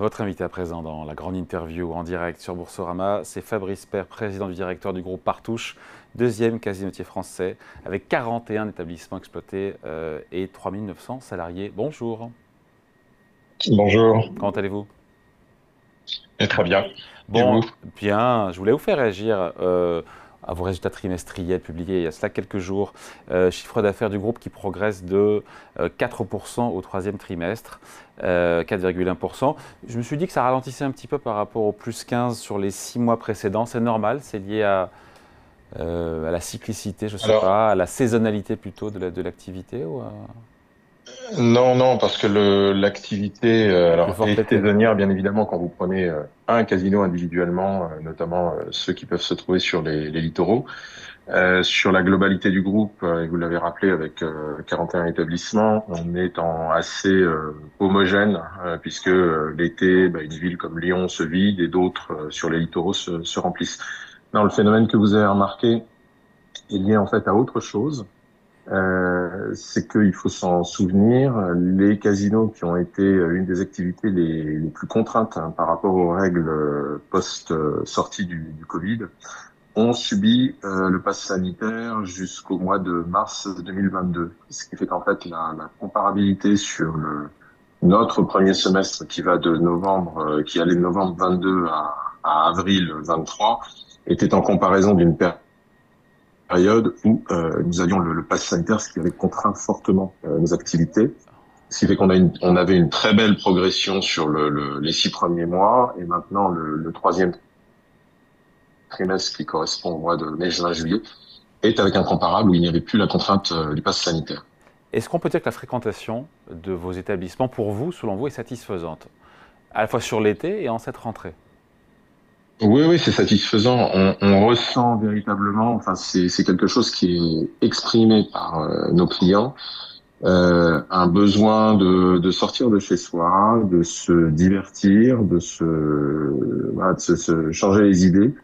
Votre invité à présent dans la grande interview en direct sur Boursorama, c'est Fabrice Père, président du directeur du groupe Partouche, deuxième casinotier français, avec 41 établissements exploités et 3900 salariés. Bonjour, Bonjour, comment allez-vous? et très bien. Et Bon, vous? bien, je voulais vous faire réagir à vos résultats trimestriels publiés il y a cela quelques jours. Chiffre d'affaires du groupe qui progresse de 4% au troisième trimestre, 4,1%. Je me suis dit que ça ralentissait un petit peu par rapport au plus 15 sur les 6 mois précédents. C'est normal, c'est lié à la cyclicité, je ne sais Alors, pas, à la saisonnalité plutôt de l'activité ou non, parce que l'activité est plus forte est l'été. saisonnière, bien évidemment, quand vous prenez un casino individuellement, notamment ceux qui peuvent se trouver sur les littoraux. Sur la globalité du groupe, et vous l'avez rappelé, avec 41 établissements, on est en assez homogène, puisque l'été, une ville comme Lyon se vide et d'autres sur les littoraux se remplissent. Non, le phénomène que vous avez remarqué est lié en fait à autre chose. C'est qu'il faut s'en souvenir, les casinos qui ont été une des activités les plus contraintes par rapport aux règles post-sortie du Covid, ont subi le pass sanitaire jusqu'au mois de mars 2022. Ce qui fait qu'en fait, la comparabilité sur notre premier semestre qui va de novembre, qui allait de novembre 22 à avril 23, était en comparaison d'une période où nous avions le pass sanitaire, ce qui avait contraint fortement nos activités. Ce qui fait on avait une très belle progression sur les 6 premiers mois, et maintenant le troisième trimestre, qui correspond au mois de mai, juin, juillet, est avec un comparable où il n'y avait plus la contrainte du pass sanitaire. Est-ce qu'on peut dire que la fréquentation de vos établissements, pour vous, selon vous, est satisfaisante, à la fois sur l'été et en cette rentrée? Oui, c'est satisfaisant. On ressent véritablement, enfin, c'est quelque chose qui est exprimé par nos clients, un besoin de sortir de chez soi, de se divertir, voilà, se changer les idées.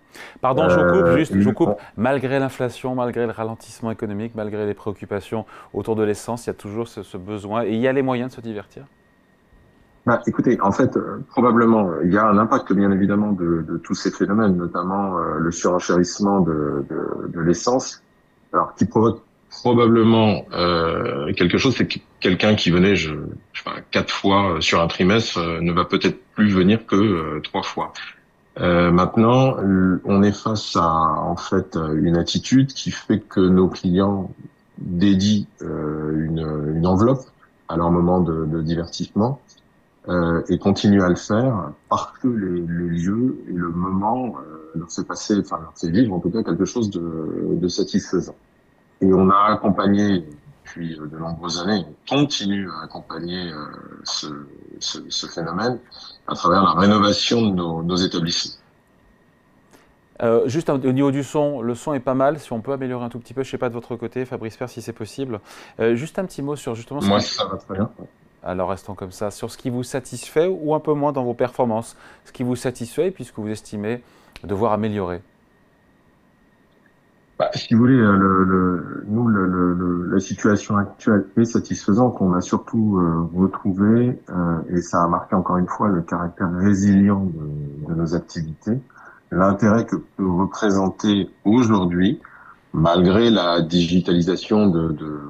Pardon, je vous coupe, juste, Et je vous coupe. Malgré l'inflation, malgré le ralentissement économique, malgré les préoccupations autour de l'essence, il y a toujours ce besoin et il y a les moyens de se divertir. écoutez, en fait, probablement, il y a un impact bien évidemment de tous ces phénomènes, notamment le surenchérissement de l'essence, alors qui provoque probablement quelque chose, c'est que quelqu'un qui venait, je sais pas, 4 fois sur un trimestre ne va peut-être plus venir que 3 fois. Maintenant, on est face à en fait une attitude qui fait que nos clients dédient une enveloppe à leur moment de divertissement, et continuent à le faire parce que les lieux et le moment leur fait passer, enfin leur fait vivre en tout cas quelque chose de satisfaisant. Et on a accompagné depuis de nombreuses années, on continue à accompagner ce phénomène à travers la rénovation de nos établissements. Juste au niveau du son, le son est pas mal. Si on peut améliorer un tout petit peu, je ne sais pas de votre côté, Fabrice Père, si c'est possible. Juste un petit mot sur justement ce Moi, qui. ça va très bien. Alors restons comme ça. Sur ce qui vous satisfait ou un peu moins dans vos performances. Ce qui vous satisfait puisque vous estimez devoir améliorer. Si vous voulez, nous, la situation actuelle est satisfaisante. On a surtout retrouvé, et ça a marqué encore une fois le caractère résilient de nos activités, l'intérêt que peut représenter aujourd'hui, malgré la digitalisation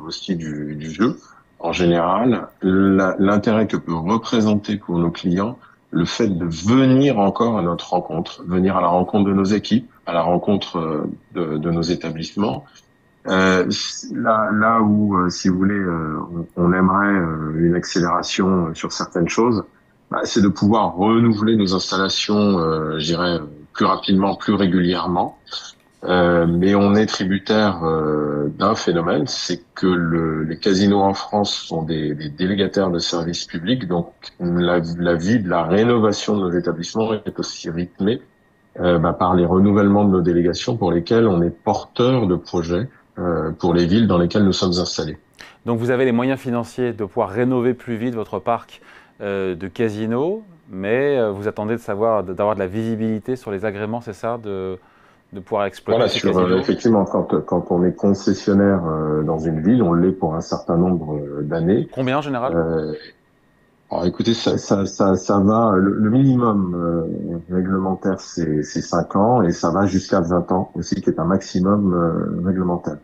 aussi du jeu en général, l'intérêt que peut représenter pour nos clients le fait de venir encore à notre rencontre, venir à la rencontre de nos équipes, à la rencontre de nos établissements. Là où, si vous voulez, on aimerait une accélération sur certaines choses, c'est de pouvoir renouveler nos installations, je dirais, plus rapidement, plus régulièrement. Mais on est tributaire d'un phénomène, c'est que les casinos en France sont des délégataires de services publics, donc la vie de la rénovation de nos établissements est aussi rythmée par les renouvellements de nos délégations pour lesquels on est porteur de projets pour les villes dans lesquelles nous sommes installés. Donc vous avez les moyens financiers de pouvoir rénover plus vite votre parc de casinos, mais vous attendez d'avoir de la visibilité sur les agréments, c'est ça, de pouvoir exploiter Voilà, ces casinos. effectivement, quand on est concessionnaire dans une ville, on l'est pour un certain nombre d'années. Combien en général? Euh, Alors, écoutez, ça va. Le minimum réglementaire, c'est 5 ans et ça va jusqu'à 20 ans aussi, qui est un maximum réglementaire.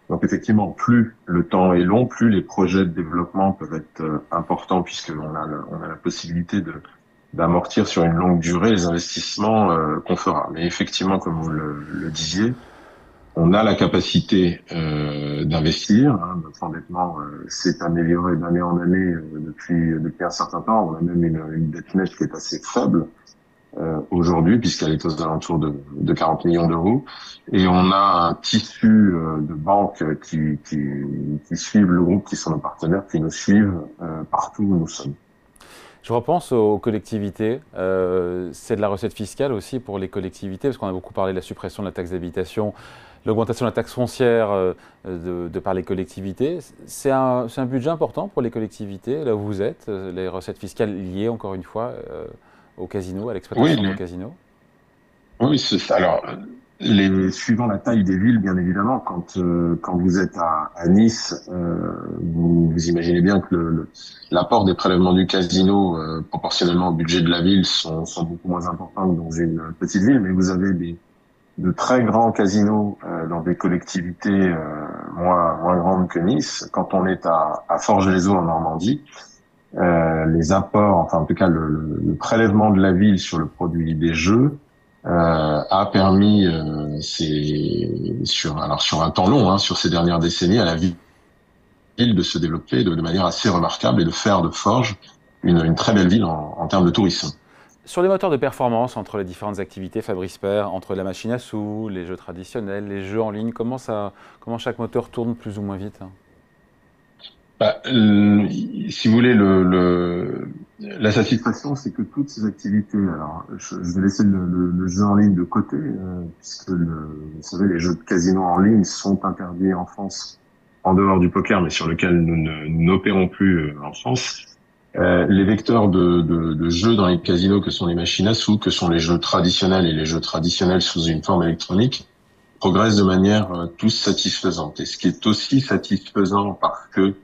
Donc, effectivement, plus le temps est long, plus les projets de développement peuvent être importants puisqu'on a, on a la possibilité de d'amortir sur une longue durée les investissements qu'on fera. Mais effectivement, comme vous le disiez, on a la capacité d'investir. Hein, notre endettement s'est amélioré d'année en année depuis un certain temps. On a même une dette nette qui est assez faible aujourd'hui, puisqu'elle est aux alentours de 40 millions d'euros. Et on a un tissu de banques qui suivent le groupe, qui sont nos partenaires, qui nous suivent partout où nous sommes. Je repense aux collectivités. C'est de la recette fiscale aussi pour les collectivités, parce qu'on a beaucoup parlé de la suppression de la taxe d'habitation, l'augmentation de la taxe foncière de par les collectivités. C'est un budget important pour les collectivités, là où vous êtes, les recettes fiscales liées, encore une fois, au casino, à Oui, l'exploitation de casino. oui, alors suivant la taille des villes, bien évidemment, quand vous êtes à Nice, vous imaginez bien que l'apport des prélèvements du casino proportionnellement au budget de la ville sont beaucoup moins importants que dans une petite ville, mais vous avez de très grands casinos dans des collectivités moins grandes que Nice. Quand on est à Forges-les-Eaux en Normandie, les apports, enfin en tout cas le prélèvement de la ville sur le produit des jeux a permis, sur un temps long, hein, sur ces dernières décennies, à la ville de se développer de manière assez remarquable et de faire de Forges une très belle ville en termes de tourisme. Sur les moteurs de performance entre les différentes activités, Fabrice Père, entre la machine à sous, les jeux traditionnels, les jeux en ligne, comment chaque moteur tourne plus ou moins vite, hein? Bah, si vous voulez, la satisfaction, c'est que toutes ces activités, alors je vais laisser le jeu en ligne de côté, puisque vous savez, les jeux de casino en ligne sont interdits en France, en dehors du poker, mais sur lequel nous n'opérons plus en France. Les vecteurs de jeux dans les casinos, que sont les machines à sous, que sont les jeux traditionnels et les jeux traditionnels sous une forme électronique, progressent de manière tous satisfaisante. Et ce qui est aussi satisfaisant parce que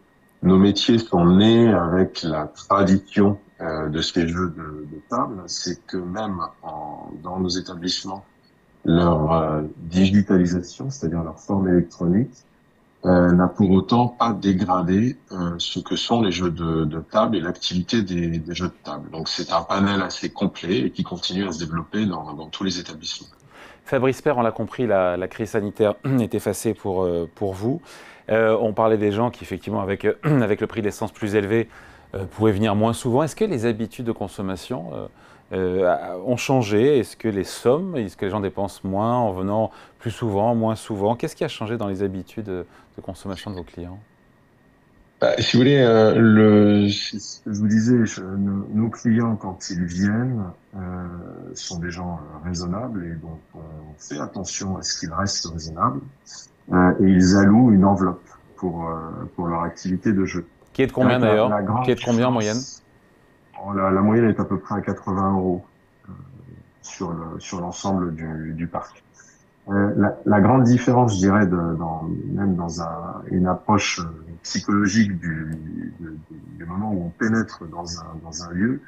nos métiers sont nés avec la tradition de ces jeux de table, c'est que même dans nos établissements, leur digitalisation, c'est-à-dire leur forme électronique, n'a pour autant pas dégradé ce que sont les jeux de table et l'activité des jeux de table. Donc c'est un panel assez complet et qui continue à se développer dans tous les établissements. Fabrice Père, on l'a compris, la crise sanitaire est effacée pour vous. On parlait des gens qui, effectivement, avec, avec le prix de l'essence plus élevé, pouvaient venir moins souvent. Est-ce que les habitudes de consommation ont changé? Est-ce que les sommes, est-ce que les gens dépensent moins en venant plus souvent, moins souvent? Qu'est-ce qui a changé dans les habitudes de consommation de vos clients? Bah, si vous voulez, c'est ce que je vous disais, nos clients, quand ils viennent, sont des gens raisonnables et donc on fait attention à ce qu'ils restent raisonnables et ils allouent une enveloppe pour leur activité de jeu. Qui est de C'est vrai combien que d'ailleurs? la Qui grande est de combien en moyenne? différence, la moyenne est à peu près à 80 euros sur l'ensemble du parc. La grande différence, je dirais, même dans une approche psychologique du moment où on pénètre dans un lieu,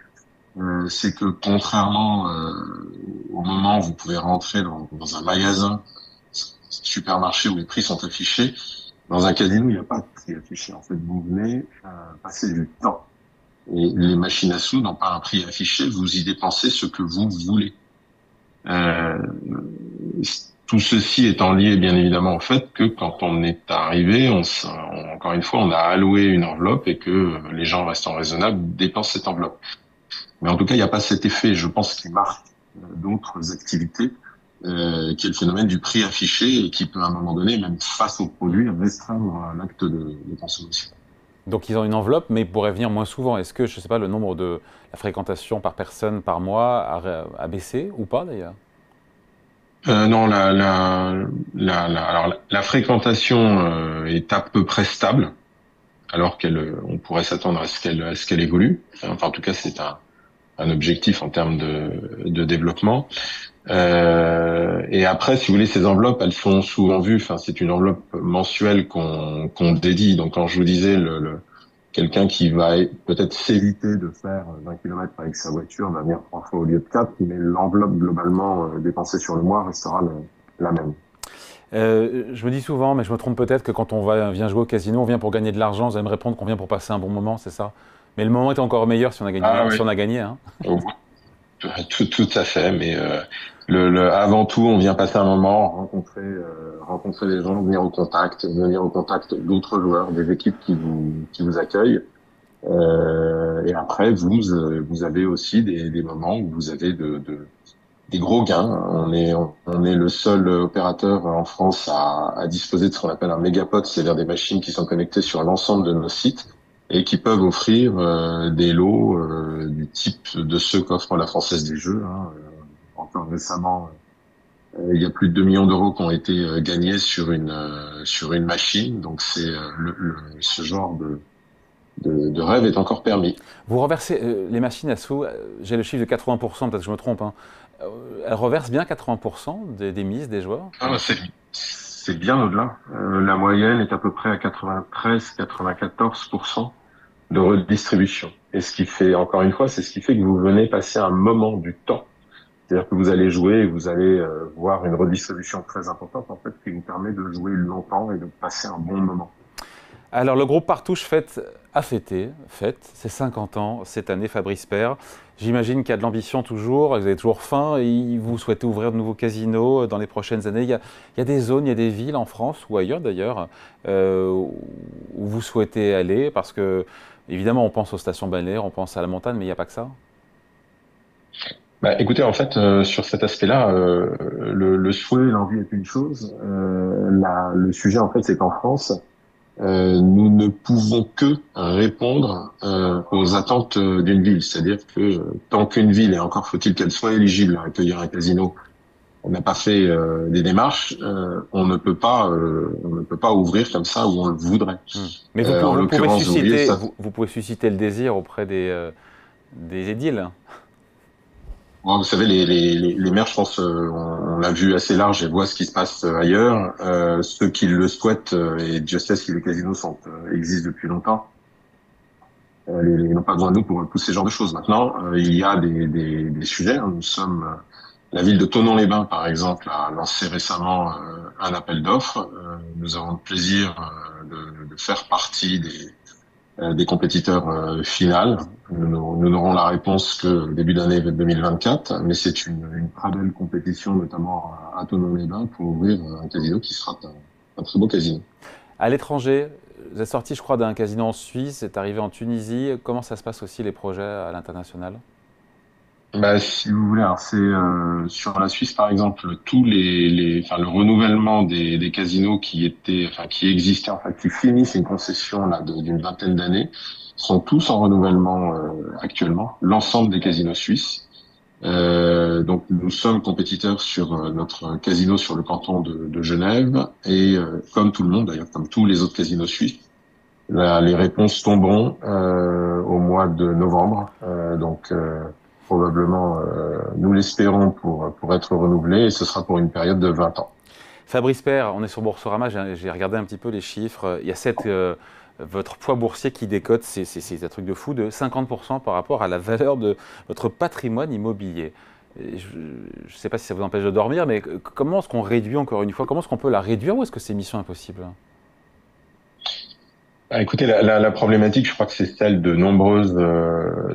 c'est que contrairement au moment où vous pouvez rentrer dans un magasin, supermarché où les prix sont affichés, dans un casino, il n'y a pas de prix affiché. En fait, vous venez passer du temps. Et les machines à sous n'ont pas un prix affiché, vous y dépensez ce que vous voulez. Euh, Tout ceci étant lié bien évidemment au fait que quand on est arrivé, encore une fois, on a alloué une enveloppe et que les gens restant raisonnables dépensent cette enveloppe. Mais en tout cas, il n'y a pas cet effet, je pense, qui marque d'autres activités, qui est le phénomène du prix affiché et qui peut à un moment donné, même face au produit, restreindre l'acte de consommation. Donc ils ont une enveloppe, mais ils pourraient venir moins souvent. Est-ce que, je ne sais pas, le nombre de la fréquentation par personne par mois a baissé ou pas d'ailleurs? Non, alors, la fréquentation est à peu près stable, alors on pourrait s'attendre à ce qu'elle évolue. Enfin, en tout cas, c'est un objectif en termes de développement. Et après, si vous voulez, ces enveloppes, elles sont souvent vues. Enfin, c'est une enveloppe mensuelle qu'on dédie. Donc, quand je vous disais Quelqu'un qui va peut-être s'éviter de faire 20 kilomètres avec sa voiture va venir 3 fois au lieu de 4, mais l'enveloppe globalement dépensée sur le mois restera la même. Je me dis souvent, mais je me trompe peut-être, que quand vient jouer au casino, on vient pour gagner de l'argent. Vous allez me répondre qu'on vient pour passer un bon moment, c'est ça? Mais le moment est encore meilleur si on a gagné, Ah si oui, on a gagné, hein. tout à fait. Mais avant tout, on vient passer un moment, rencontrer les gens, venir au contact d'autres joueurs, des équipes qui vous accueillent. Et après, vous avez aussi des moments où vous avez des gros gains. On est le seul opérateur en France à disposer de ce qu'on appelle un mégapod, c'est-à-dire des machines qui sont connectées sur l'ensemble de nos sites et qui peuvent offrir des lots du type de ceux qu'offre la Française des Jeux, hein. Encore récemment, il y a plus de 2 millions d'euros qui ont été gagnés sur une machine. Donc c'est ce genre de rêve est encore permis. Vous reversez les machines à sous, j'ai le chiffre de 80%, peut-être que je me trompe, hein. Elles reversent bien 80% des mises des joueurs? Ah, c'est bien au-delà. La moyenne est à peu près à 93-94% de redistribution. Et ce qui fait, encore une fois, c'est ce qui fait que vous venez passer un moment du temps. C'est-à-dire que vous allez jouer et vous allez voir une redistribution très importante, en fait, qui vous permet de jouer longtemps et de passer un bon moment. Alors, le groupe Partouche fête ses 50 ans cette année, Fabrice Père. J'imagine qu'il y a de l'ambition toujours, vous avez toujours faim, et vous souhaitez ouvrir de nouveaux casinos dans les prochaines années. Il y a des zones, il y a des villes en France ou ailleurs d'ailleurs, où vous souhaitez aller, parce que évidemment on pense aux stations balnéaires, on pense à la montagne, mais il n'y a pas que ça. Bah, écoutez, en fait, sur cet aspect-là, le souhait, l'envie est une chose. Le sujet, en fait, c'est qu'en France, nous ne pouvons que répondre aux attentes d'une ville. C'est-à-dire que tant qu'une ville, et encore faut-il qu'elle soit éligible à accueillir un casino, on n'a pas fait des démarches, on ne peut pas ouvrir comme ça où on le voudrait. Mais En l'occurrence, vous voyez ça. vous pouvez susciter le désir auprès des édiles. Bon, vous savez, les maires, je pense, on l'a vu assez large et voient ce qui se passe ailleurs. Ceux qui le souhaitent, et Dieu sait si les casinos existent depuis longtemps, ils n'ont pas besoin de nous pour pousser ce genre de choses. Maintenant, il y a des sujets, hein. La ville de Thonon-les-Bains, par exemple, a lancé récemment un appel d'offres. Nous avons le plaisir de faire partie des compétiteurs finales. Nous n'aurons la réponse que début d'année 2024, mais c'est une très belle compétition, notamment à Thonon-les-Bains, pour ouvrir un casino qui sera un très beau casino. À l'étranger, vous êtes sorti, je crois, d'un casino en Suisse, c'est arrivé en Tunisie. Comment ça se passe aussi les projets à l'international? Bah, si vous voulez, alors c'est sur la Suisse par exemple, enfin le renouvellement des casinos qui existaient, enfin qui finissent une concession là d'une vingtaine d'années, sont tous en renouvellement actuellement. L'ensemble des casinos suisses. Donc nous sommes compétiteurs sur notre casino sur le canton de Genève et comme tout le monde d'ailleurs, comme tous les autres casinos suisses, les réponses tomberont au mois de novembre. Probablement, nous l'espérons pour être renouvelé et ce sera pour une période de 20 ans. Fabrice Père, on est sur Boursorama, j'ai regardé un petit peu les chiffres. Il y a votre poids boursier qui décote, c'est un truc de fou, de 50% par rapport à la valeur de votre patrimoine immobilier. Je ne sais pas si ça vous empêche de dormir, mais comment est-ce qu'on réduit encore une fois? Comment est-ce qu'on peut la réduire ou est-ce que c'est mission impossible? Ah, écoutez, la problématique, je crois que c'est celle de nombreuses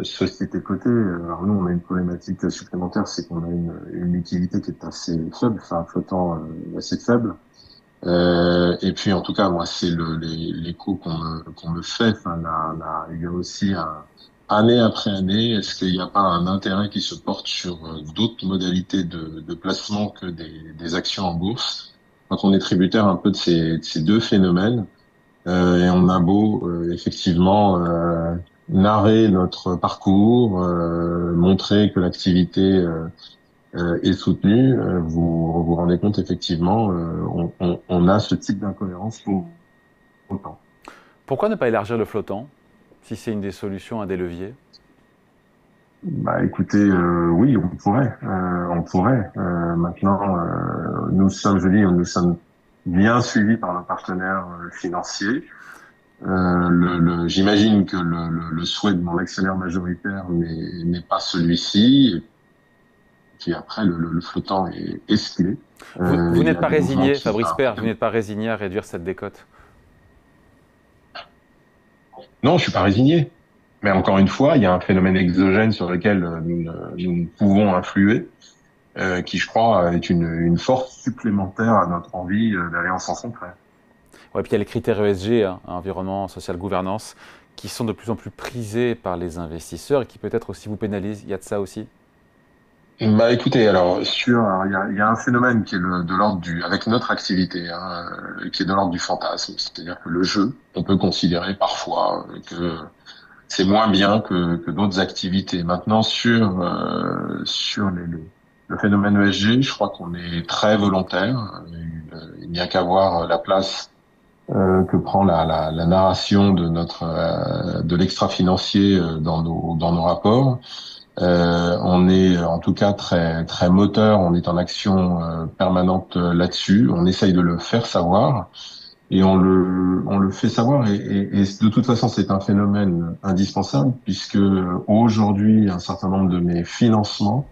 sociétés cotées. Alors nous, on a une problématique supplémentaire, c'est qu'on a une liquidité qui est assez faible, enfin un flottant assez faible. Et puis, en tout cas, moi, c'est l'écho qu'on me fait. Enfin, il y a aussi année après année, est-ce qu'il n'y a pas un intérêt qui se porte sur d'autres modalités de placement que des actions en bourse? Quand on est tributaire un peu de ces deux phénomènes. Et on a beau effectivement narrer notre parcours, montrer que l'activité est soutenue, vous vous rendez compte effectivement, on a ce type d'incohérence pour autant. Pourquoi ne pas élargir le flottant, si c'est une des solutions, un des leviers? Bah écoutez, oui, on pourrait, maintenant, nous sommes bien suivis par nos partenaires financiers. J'imagine que le souhait de mon actionnaire majoritaire n'est pas celui-ci. Et puis après, le flottant est ce qu'il est. Vous Il y n'êtes a pas des mouvements résigné, qui... Fabrice Père, vous n'êtes pas résigné à réduire cette décote? Non, je suis pas résigné. Mais encore une fois, il y a un phénomène exogène sur lequel nous ne pouvons influer, qui, je crois, est une force supplémentaire à notre envie d'aller en sens contraire. Ouais, puis il y a les critères ESG, hein, environnement, social, gouvernance, qui sont de plus en plus prisés par les investisseurs et qui peut-être aussi vous pénalisent. Il y a de ça aussi? Bah écoutez, alors, il y a un phénomène qui est de l'ordre avec notre activité, hein, qui est de l'ordre du fantasme. C'est-à-dire que le jeu, on peut considérer parfois que c'est moins bien que d'autres activités. Maintenant, sur le phénomène ESG, je crois qu'on est très volontaire. Il n'y a qu'à voir la place que prend la narration de de l'extra-financier dans nos rapports. On est en tout cas très moteur, on est en action permanente là-dessus, on essaye de le faire savoir et on le fait savoir et de toute façon c'est un phénomène indispensable puisque aujourd'hui un certain nombre de mes financements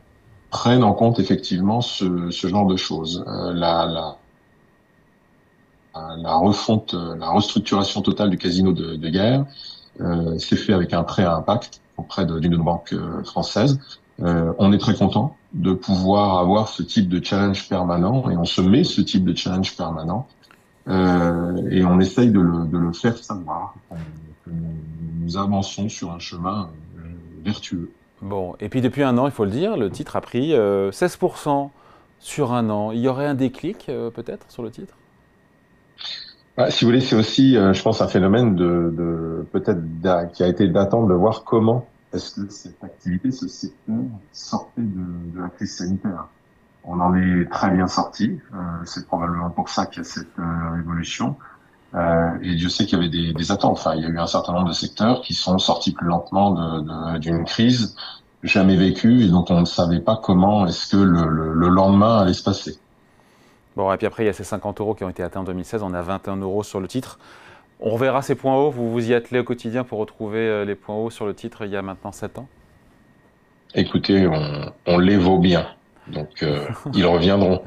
prennent en compte effectivement ce genre de choses. La refonte, la restructuration totale du casino de guerre c'est fait avec un prêt à impact auprès d'une banque française. On est très content de pouvoir avoir ce type de challenge permanent et on se met ce type de challenge permanent et on essaye de le faire savoir que nous avançons sur un chemin vertueux. Bon, et puis depuis un an, il faut le dire, le titre a pris 16% sur un an. Il y aurait un déclic peut-être sur le titre? Si vous voulez, c'est aussi, je pense, un phénomène qui a été d'attendre de voir comment est-ce que cette activité, ce secteur sortait de la crise sanitaire. On en est très bien sorti. C'est probablement pour ça qu'il y a cette évolution. Et Dieu sait qu'il y avait des attentes. Enfin, il y a eu un certain nombre de secteurs qui sont sortis plus lentement d'une crise jamais vécue et dont on ne savait pas comment est-ce que le lendemain allait se passer. Bon, et puis après, il y a ces 50 euros qui ont été atteints en 2016. On a 21 euros sur le titre. On reverra ces points hauts. Vous vous y attelez au quotidien pour retrouver les points hauts sur le titre il y a maintenant 7 ans? Écoutez, on les vaut bien. Donc, ils reviendront.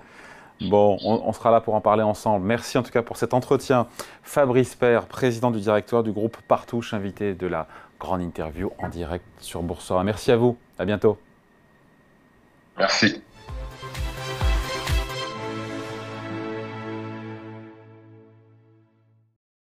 Bon, on sera là pour en parler ensemble. Merci en tout cas pour cet entretien. Fabrice Père, président du directoire du groupe Partouche, invité de la grande interview en direct sur Boursorama. Merci à vous. À bientôt. Merci.